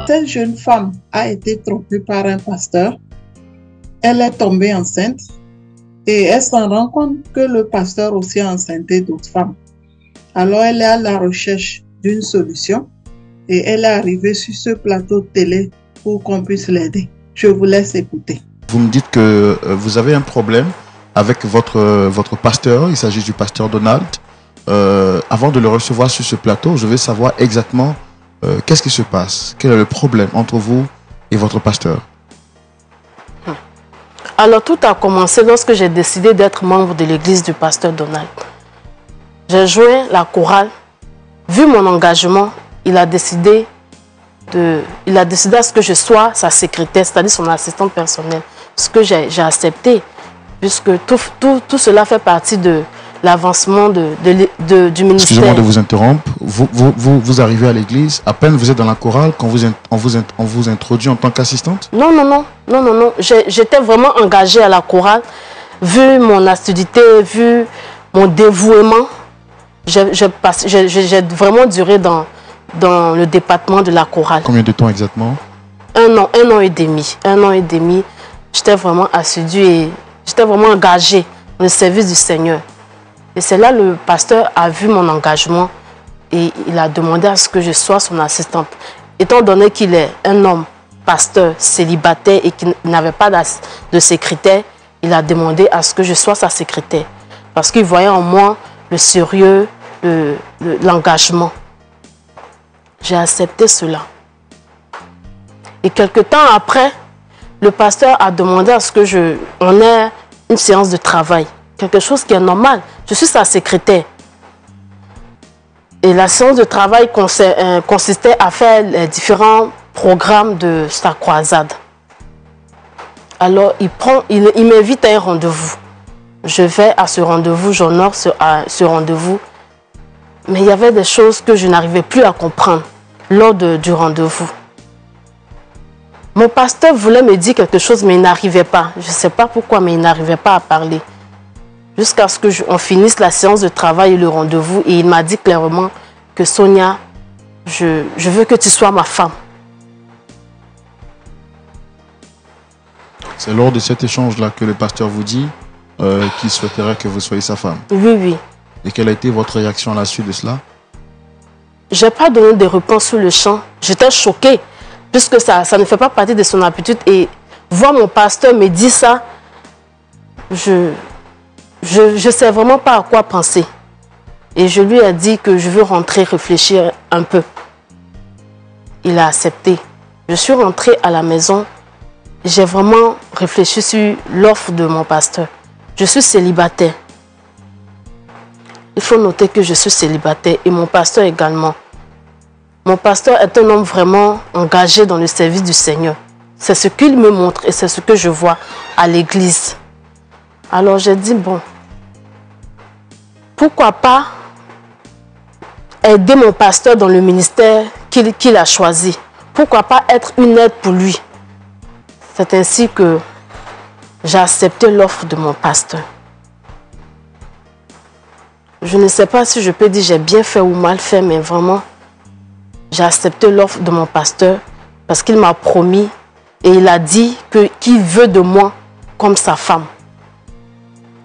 Cette jeune femme a été trompée par un pasteur. Elle est tombée enceinte et elle s'en rend compte que le pasteur aussi a enceinté d'autres femmes. Alors elle est à la recherche d'une solution et elle est arrivée sur ce plateau de télé pour qu'on puisse l'aider. Je vous laisse écouter. Vous me dites que vous avez un problème avec votre pasteur, il s'agit du pasteur Donald. Avant de le recevoir sur ce plateau, je veux savoir exactement qu'est-ce qui se passe, quel est le problème entre vous et votre pasteur. Alors tout a commencé lorsque j'ai décidé d'être membre de l'église du pasteur Donald. J'ai joint la chorale. Vu mon engagement, il a décidé à ce que je sois sa secrétaire, c'est-à-dire son assistante personnelle. Ce que j'ai accepté, puisque tout cela fait partie de l'avancement du ministère. Excusez-moi de vous interrompre. Vous arrivez à l'église, à peine vous êtes dans la chorale, quand on vous introduit en tant qu'assistante? Non. J'étais vraiment engagée à la chorale. Vu mon assiduité, vu mon dévouement, j'ai vraiment duré dans le département de la chorale. Combien de temps exactement? Un an et demi. Un an et demi. J'étais vraiment assidue et j'étais vraiment engagée dans le service du Seigneur. Et c'est là le pasteur a vu mon engagement et il a demandé à ce que je sois son assistante. Étant donné qu'il est un homme pasteur célibataire et qu'il n'avait pas de secrétaire, il a demandé à ce que je sois sa secrétaire. Parce qu'il voyait en moi le sérieux, l'engagement. J'ai accepté cela. Et quelque temps après, le pasteur a demandé à ce que on ait une séance de travail. Quelque chose qui est normal. Je suis sa secrétaire. Et la séance de travail consistait à faire les différents programmes de sa croisade. Alors, il m'invite à un rendez-vous. Je vais à ce rendez-vous, j'honore ce rendez-vous. Mais il y avait des choses que je n'arrivais plus à comprendre lors du rendez-vous. Mon pasteur voulait me dire quelque chose, mais il n'arrivait pas. Je ne sais pas pourquoi, mais il n'arrivait pas à parler. Jusqu'à ce qu'on finisse la séance de travail et le rendez-vous. Et il m'a dit clairement que Sonia, je veux que tu sois ma femme. C'est lors de cet échange-là que le pasteur vous dit qu'il souhaiterait que vous soyez sa femme. Oui. Et quelle a été votre réaction à la suite de cela? Je n'ai pas donné de réponse sur le champ. J'étais choquée, puisque ça ne fait pas partie de son habitude. Et voir mon pasteur me dire ça, je ne sais vraiment pas à quoi penser. Et je lui ai dit que je veux rentrer réfléchir un peu. Il a accepté. Je suis rentrée à la maison. J'ai vraiment réfléchi sur l'offre de mon pasteur. Je suis célibataire. Il faut noter que je suis célibataire et mon pasteur également. Mon pasteur est un homme vraiment engagé dans le service du Seigneur. C'est ce qu'il me montre et c'est ce que je vois à l'église. Alors j'ai dit, bon, pourquoi pas aider mon pasteur dans le ministère qu'il a choisi? Pourquoi pas être une aide pour lui? C'est ainsi que j'ai accepté l'offre de mon pasteur. Je ne sais pas si je peux dire j'ai bien fait ou mal fait, mais vraiment, j'ai accepté l'offre de mon pasteur parce qu'il m'a promis et il a dit qu'il veut de moi comme sa femme.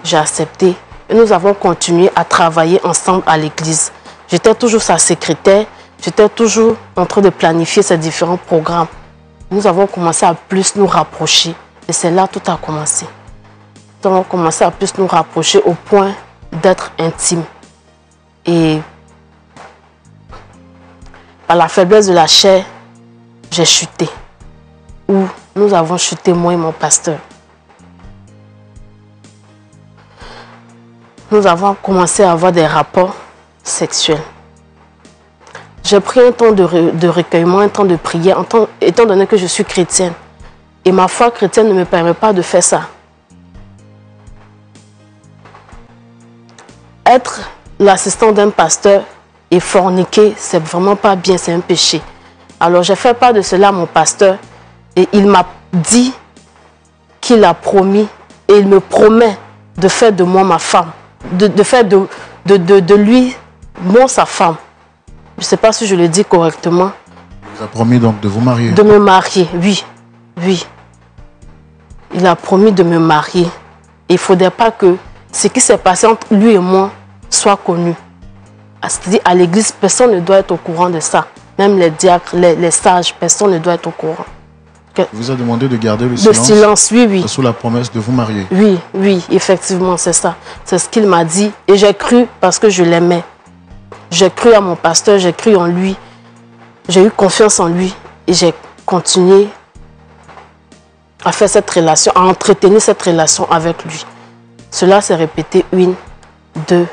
J'ai accepté et nous avons continué à travailler ensemble à l'église. J'étais toujours sa secrétaire, j'étais toujours en train de planifier ces différents programmes. Nous avons commencé à plus nous rapprocher et c'est là que tout a commencé. Nous avons commencé à plus nous rapprocher au point d'être intimes. Et par la faiblesse de la chair, j'ai chuté. Ou nous avons chuté, moi et mon pasteur. Nous avons commencé à avoir des rapports sexuels. J'ai pris un temps de recueillement, un temps de prière, étant donné que je suis chrétienne. Et ma foi chrétienne ne me permet pas de faire ça. Être l'assistant d'un pasteur et forniquer, c'est vraiment pas bien, c'est un péché. Alors j'ai fait part de cela à mon pasteur et il m'a dit qu'il a promis et il me promet de faire de moi ma femme, de faire de lui, moi sa femme. Je ne sais pas si je le dis correctement. Il vous a promis donc de vous marier? De me marier, oui. Oui. Il a promis de me marier. Et il ne faudrait pas que ce qui s'est passé entre lui et moi soit connu. C'est-à-dire, à l'église, personne ne doit être au courant de ça. Même les diacres, les sages, personne ne doit être au courant. Il vous a demandé de garder le silence. Le silence, oui, oui. Sous la promesse de vous marier. Oui, oui, effectivement, c'est ça. C'est ce qu'il m'a dit. Et j'ai cru parce que je l'aimais. J'ai cru à mon pasteur, j'ai cru en lui. J'ai eu confiance en lui. Et j'ai continué à faire cette relation, à entretenir cette relation avec lui. Cela s'est répété 1, 2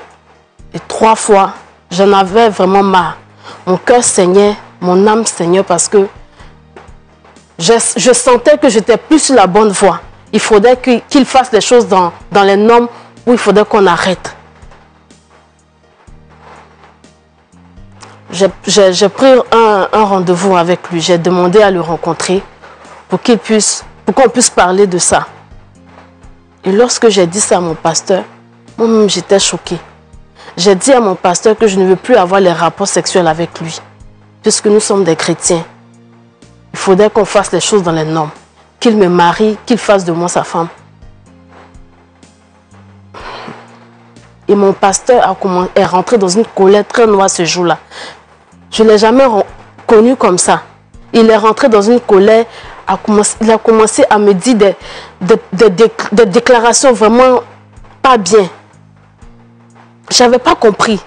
et 3 fois. J'en avais vraiment marre. Mon cœur saignait, mon âme saignait parce que je sentais que j'étais plus sur la bonne voie. Il faudrait qu'il fasse les choses dans les normes où il faudrait qu'on arrête. J'ai pris un rendez-vous avec lui. J'ai demandé à le rencontrer pour qu'on puisse parler de ça. Et lorsque j'ai dit ça à mon pasteur, moi-même j'étais choquée. J'ai dit à mon pasteur que je ne veux plus avoir les rapports sexuels avec lui, puisque nous sommes des chrétiens. Il faudrait qu'on fasse les choses dans les normes. Qu'il me marie, qu'il fasse de moi sa femme. Et mon pasteur est rentré dans une colère très noire ce jour-là. Je ne l'ai jamais connu comme ça. Il est rentré dans une colère, il a commencé à me dire des déclarations vraiment pas bien. Je n'avais pas compris.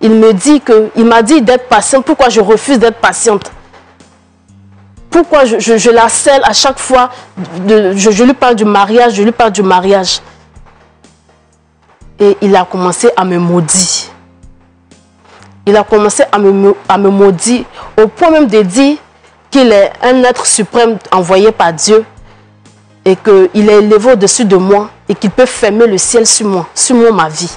Il m'a dit d'être patiente. Pourquoi je refuse d'être patiente? Pourquoi je la scelle à chaque fois? Je lui parle du mariage, je lui parle du mariage. Et il a commencé à me maudire. Il a commencé à me maudire au point même de dire qu'il est un être suprême envoyé par Dieu et qu'il est élevé au-dessus de moi et qu'il peut fermer le ciel sur moi, ma vie.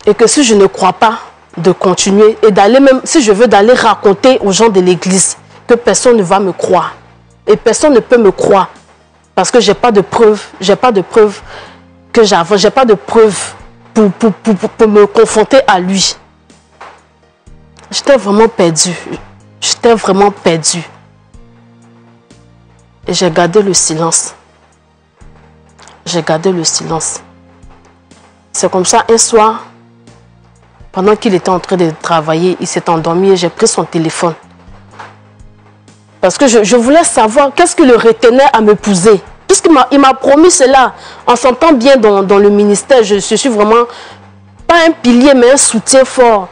Et que si je ne crois pas de continuer et d'aller même, si je veux d'aller raconter aux gens de l'église, que personne ne va me croire. Et personne ne peut me croire parce que j'ai pas de preuves, que j'avance, j'ai pas de preuves pour me confronter à lui. J'étais vraiment perdue. J'étais vraiment perdue. Et j'ai gardé le silence. J'ai gardé le silence. C'est comme ça, un soir, pendant qu'il était en train de travailler, il s'est endormi et j'ai pris son téléphone. Parce que je voulais savoir qu'est-ce qui le retenait à m'épouser. Puisqu'il m'a promis cela. On s'entend bien dans le ministère. Je suis vraiment pas un pilier, mais un soutien fort.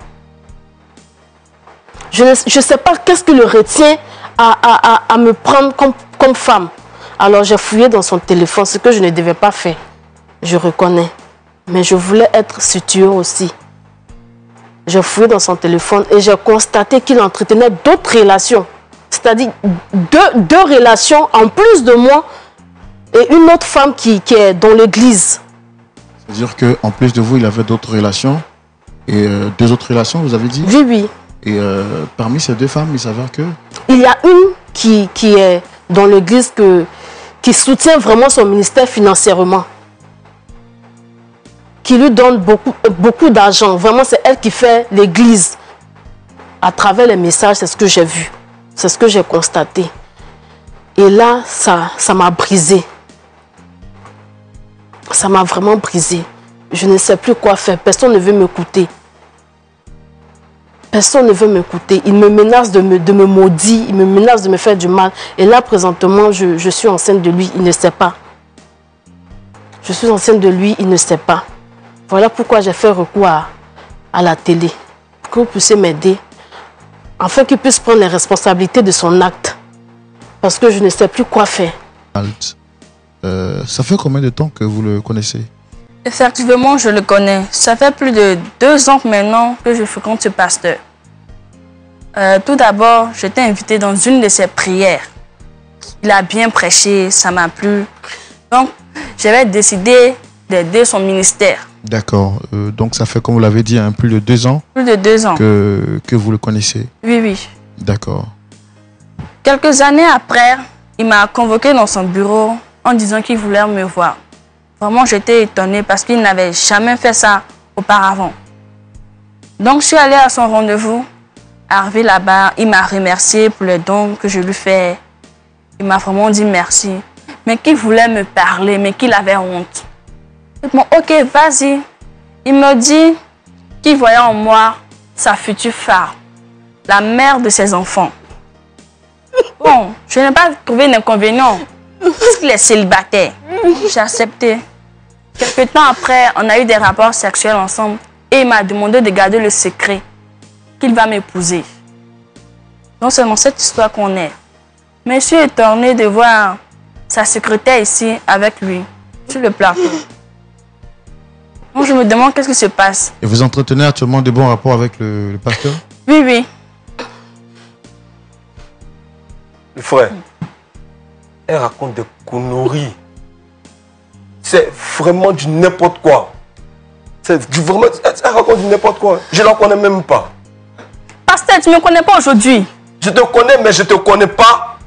Je ne sais pas qu'est-ce qui le retient à me prendre comme femme. Alors j'ai fouillé dans son téléphone, ce que je ne devais pas faire. Je reconnais. Mais je voulais être sûre aussi. J'ai fouillé dans son téléphone et j'ai constaté qu'il entretenait d'autres relations. C'est-à-dire deux relations en plus de moi et une autre femme qui est dans l'église. C'est-à-dire qu'en plus de vous, il avait d'autres relations. Et 2 autres relations, vous avez dit? Oui, oui. Et parmi ces 2 femmes, il s'avère que... Il y a une qui est dans l'église qui soutient vraiment son ministère financièrement. Qui lui donne beaucoup d'argent. Vraiment, c'est elle qui fait l'église. À travers les messages, c'est ce que j'ai vu. C'est ce que j'ai constaté. Et là, ça m'a brisé. Ça m'a vraiment brisé. Je ne sais plus quoi faire. Personne ne veut m'écouter. Personne ne veut m'écouter. Il me menace de me maudire. Il me menace de me faire du mal. Et là, présentement, je suis enceinte de lui. Il ne sait pas. Je suis enceinte de lui. Il ne sait pas. Voilà pourquoi j'ai fait recours à la télé. Pour que vous puissiez m'aider. Afin qu'il puisse prendre les responsabilités de son acte. Parce que je ne sais plus quoi faire. Ça fait combien de temps que vous le connaissez? Effectivement, je le connais. Ça fait plus de 2 ans maintenant que je fréquente ce pasteur. Tout d'abord, j'étais invitée dans une de ses prières. Il a bien prêché, ça m'a plu. Donc, j'avais décidé d'aider son ministère. D'accord. Donc, ça fait, comme vous l'avez dit, plus de 2 ans. Plus de 2 ans. Que vous le connaissez. Oui, oui. D'accord. Quelques années après, il m'a convoqué dans son bureau en disant qu'il voulait me voir. Vraiment, j'étais étonnée parce qu'il n'avait jamais fait ça auparavant. Donc, je suis allée à son rendez-vous. Arrivé là-bas, il m'a remercié pour les dons que je lui fais. Il m'a vraiment dit merci. Mais qu'il voulait me parler, mais qu'il avait honte. Bon, ok, vas-y. Il me dit qu'il voyait en moi sa future femme, la mère de ses enfants. Bon, je n'ai pas trouvé d'inconvénient parce qu'il est célibataire. J'ai accepté. Quelque temps après, on a eu des rapports sexuels ensemble et il m'a demandé de garder le secret qu'il va m'épouser. Donc c'est dans cette histoire qu'on est. Mais je suis étonnée de voir sa secrétaire ici avec lui, sur le plateau. Donc je me demande qu'est-ce qui se passe. Et vous entretenez actuellement de bons rapports avec le pasteur? Oui, oui. Le frère, elle raconte des conneries. C'est vraiment du n'importe quoi. C'est du vraiment... Elle raconte du n'importe quoi. Je ne la connais même pas. Pasteur, tu ne me connais pas aujourd'hui. Je te connais, mais je ne te connais pas.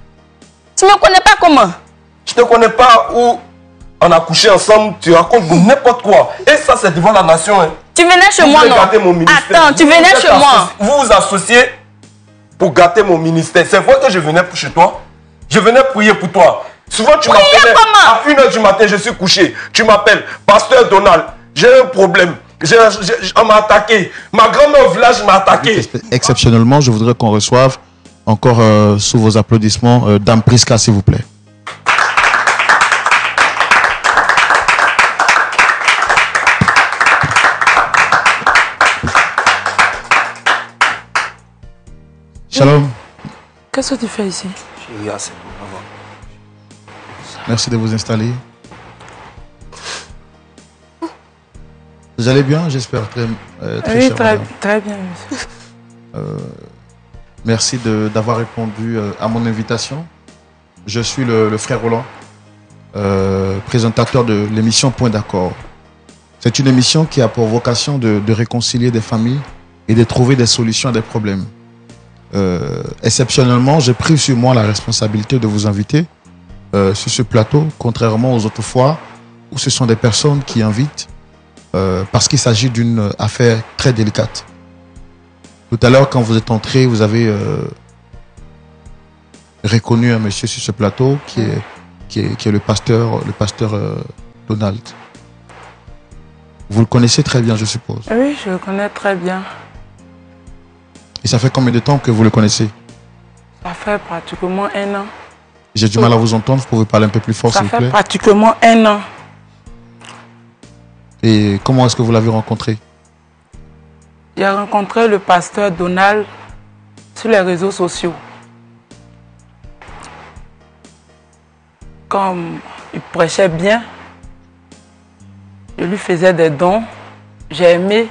Tu ne me connais pas comment? Je ne te connais pas où on a couché ensemble. Tu racontes n'importe quoi. Et ça, c'est devant la nation. Hein. Tu venais chez moi, non? Attends, tu venais chez moi. Vous vous associez pour gâter mon ministère. C'est vrai que je venais chez toi. Je venais prier pour toi. Souvent, tu m'appelles à 1h du matin, je suis couché. Tu m'appelles, Pasteur Donald, j'ai un problème. On m'a attaqué. Ma grand-mère au village m'a attaqué. Exceptionnellement, je voudrais qu'on reçoive encore sous vos applaudissements Dame Priska, s'il vous plaît. Shalom. Qu'est-ce que tu fais ici? Merci de vous installer. Vous allez bien, j'espère. Très oui, très bien, monsieur. Merci d'avoir répondu à mon invitation. Je suis le frère Roland, présentateur de l'émission Point d'accord. C'est une émission qui a pour vocation de réconcilier des familles et de trouver des solutions à des problèmes. Exceptionnellement, j'ai pris sur moi la responsabilité de vous inviter sur ce plateau, contrairement aux autres fois où ce sont des personnes qui invitent parce qu'il s'agit d'une affaire très délicate. Tout à l'heure, quand vous êtes entré, vous avez reconnu un monsieur sur ce plateau qui est le pasteur Donald. Vous le connaissez très bien, je suppose. Oui, je le connais très bien. Et ça fait combien de temps que vous le connaissez? Ça fait pratiquement 1 an. J'ai du mal à vous entendre, vous pouvez parler un peu plus fort, s'il vous plaît. Ça fait pratiquement 1 an. Et comment est-ce que vous l'avez rencontré? J'ai rencontré le pasteur Donald sur les réseaux sociaux. Comme il prêchait bien, je lui faisais des dons. J'ai aimé.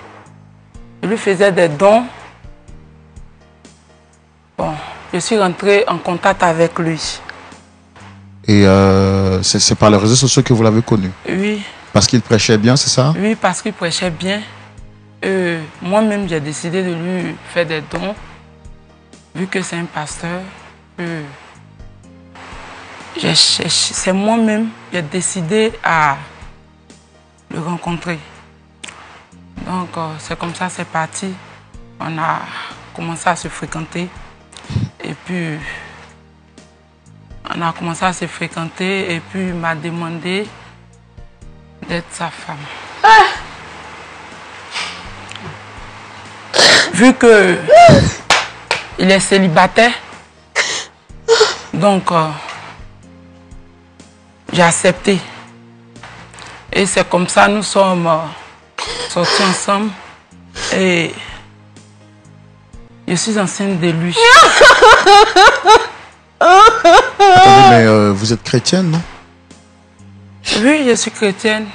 Je lui faisais des dons. Bon, je suis rentrée en contact avec lui. Et c'est par les réseaux sociaux que vous l'avez connu? Oui. Parce qu'il prêchait bien, c'est ça? Oui, parce qu'il prêchait bien. Moi-même, j'ai décidé de lui faire des dons. Vu que c'est un pasteur, c'est moi-même qui ai décidé à le rencontrer. Donc, c'est comme ça, c'est parti. On a commencé à se fréquenter. Et puis, on a commencé à se fréquenter et puis il m'a demandé d'être sa femme. Vu que il est célibataire, donc j'ai accepté. Et c'est comme ça nous sommes sortis ensemble et je suis enceinte de lui. Attendez, mais vous êtes chrétienne, non? Oui, je suis chrétienne.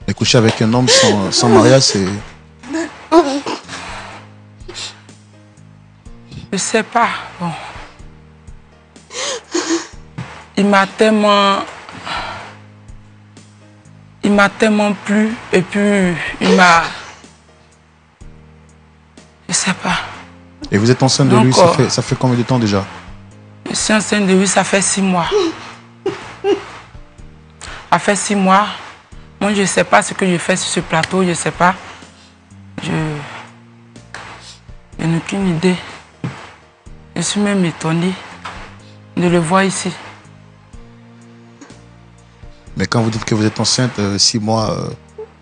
Et coucher avec un homme sans mariage, c'est... Je sais pas. Bon. Il m'a tellement plu et puis il m'a... Je sais pas. Et vous êtes enceinte de lui, ça fait combien de temps déjà? Je suis enceinte de lui, ça fait 6 mois. Ça fait 6 mois. Moi, je ne sais pas ce que je fais sur ce plateau, je ne sais pas. Je n'ai aucune idée. Je suis même étonnée de le voir ici. Mais quand vous dites que vous êtes enceinte, 6 mois,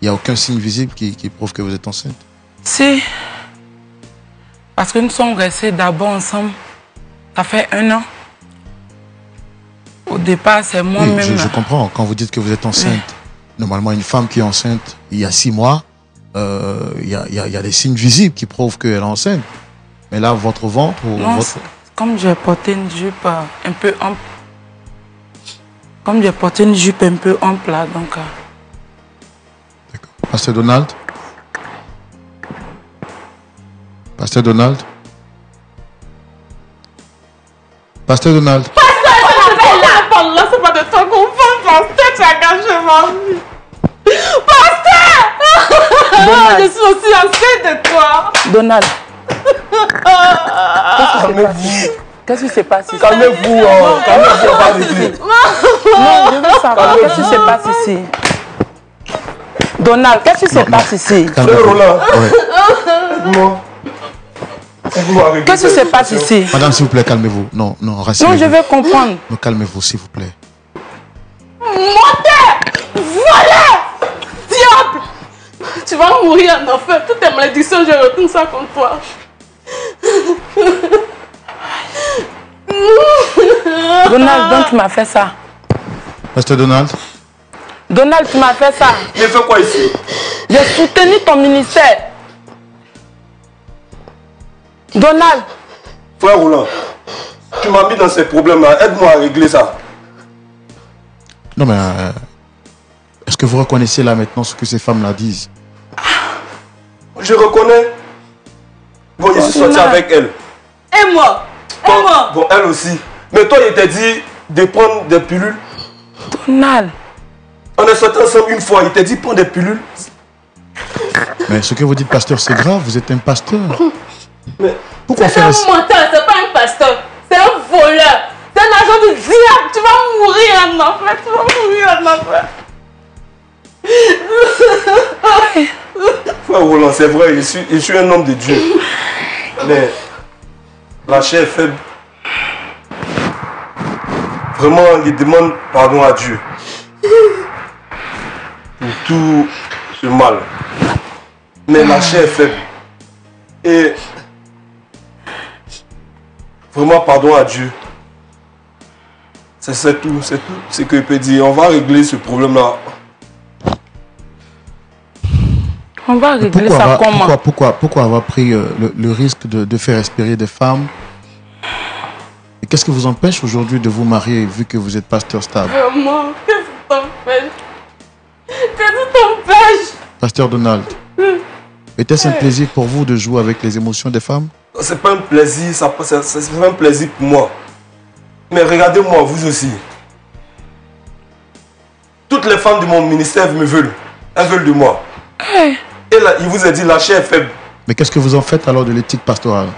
il n'y a aucun signe visible qui prouve que vous êtes enceinte? Si. Parce que nous sommes restés d'abord ensemble. Ça fait 1 an. Au départ, c'est moi-même. Oui, je comprends. Quand vous dites que vous êtes enceinte, oui. Normalement, une femme qui est enceinte, il y a 6 mois, il y a des signes visibles qui prouvent qu'elle est enceinte. Mais là, votre ventre... Non, votre... comme j'ai porté une jupe un peu ample. Comme j'ai porté une jupe un peu ample là, donc... D'accord. Pasteur Donald? Pasteur Donald? Pasteur Donald? Là, c'est pas de toi qu'on parle, pasteur, tu as gâché ma vie. Pasteur! Je suis aussi enceinte de toi. Donald. Qu'est-ce qui se passe ici? Calmez-vous, calmez-vous, pas ici. Non, je veux savoir, qu'est-ce qui se passe ici? Donald, qu'est-ce qui se passe ici? Frère Roland. Qu'est-ce qui se passe ici? Madame, s'il vous plaît, calmez-vous. Non, rassurez-vous. Non, je veux comprendre. Non, calmez-vous, s'il vous plaît. Menteur! Voleur! Diable! Tu vas mourir en enfer. Toutes tes malédictions, je retourne ça contre toi. Donald, donc tu m'as fait ça. Pasteur Donald? Donald, tu m'as fait ça. J'ai fait quoi ici? J'ai soutenu ton ministère. Donald. Frère Roland, tu m'as mis dans ces problèmes-là. Aide-moi à régler ça. Non, mais est-ce que vous reconnaissez là maintenant ce que ces femmes-là disent? Je reconnais. Bon, je suis sorti avec elle. Et moi? Et moi? Bon, elle aussi. Mais toi, il t'a dit de prendre des pilules. Donald. On est sortis ensemble une fois. Il t'a dit prendre des pilules. Mais ce que vous dites, pasteur, c'est grave. Vous êtes un pasteur. Mais pourquoi c'est faire un menteur, c'est pas un pasteur. C'est un voleur. C'est un agent du diable. Tu vas mourir en enfer. Tu vas mourir en enfer. Frère Roland, c'est vrai, je suis un homme de Dieu. Mais la chair est faible. Vraiment, il demande pardon à Dieu pour tout ce mal. Mais la chair est faible. Et vraiment pardon à Dieu. C'est tout ce que je peux dire. On va régler ce problème-là. On va régler ça comment? Pourquoi avoir pris le risque de faire respirer des femmes? Et qu'est-ce qui vous empêche aujourd'hui de vous marier vu que vous êtes pasteur stable? Vraiment, qu'est-ce qui t'empêche? Qu'est-ce qui t'empêche? Pasteur Donald, était-ce un plaisir pour vous de jouer avec les émotions des femmes? C'est pas un plaisir, c'est un plaisir pour moi. Mais regardez-moi, vous aussi. Toutes les femmes de mon ministère me veulent. Elles veulent de moi. Et là, il vous a dit la chair est faible. Mais qu'est-ce que vous en faites alors de l'éthique pastorale?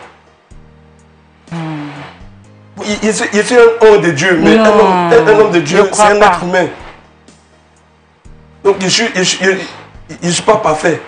Il suis un homme de Dieu, mais un homme de Dieu, c'est un être humain. Donc je suis pas parfait.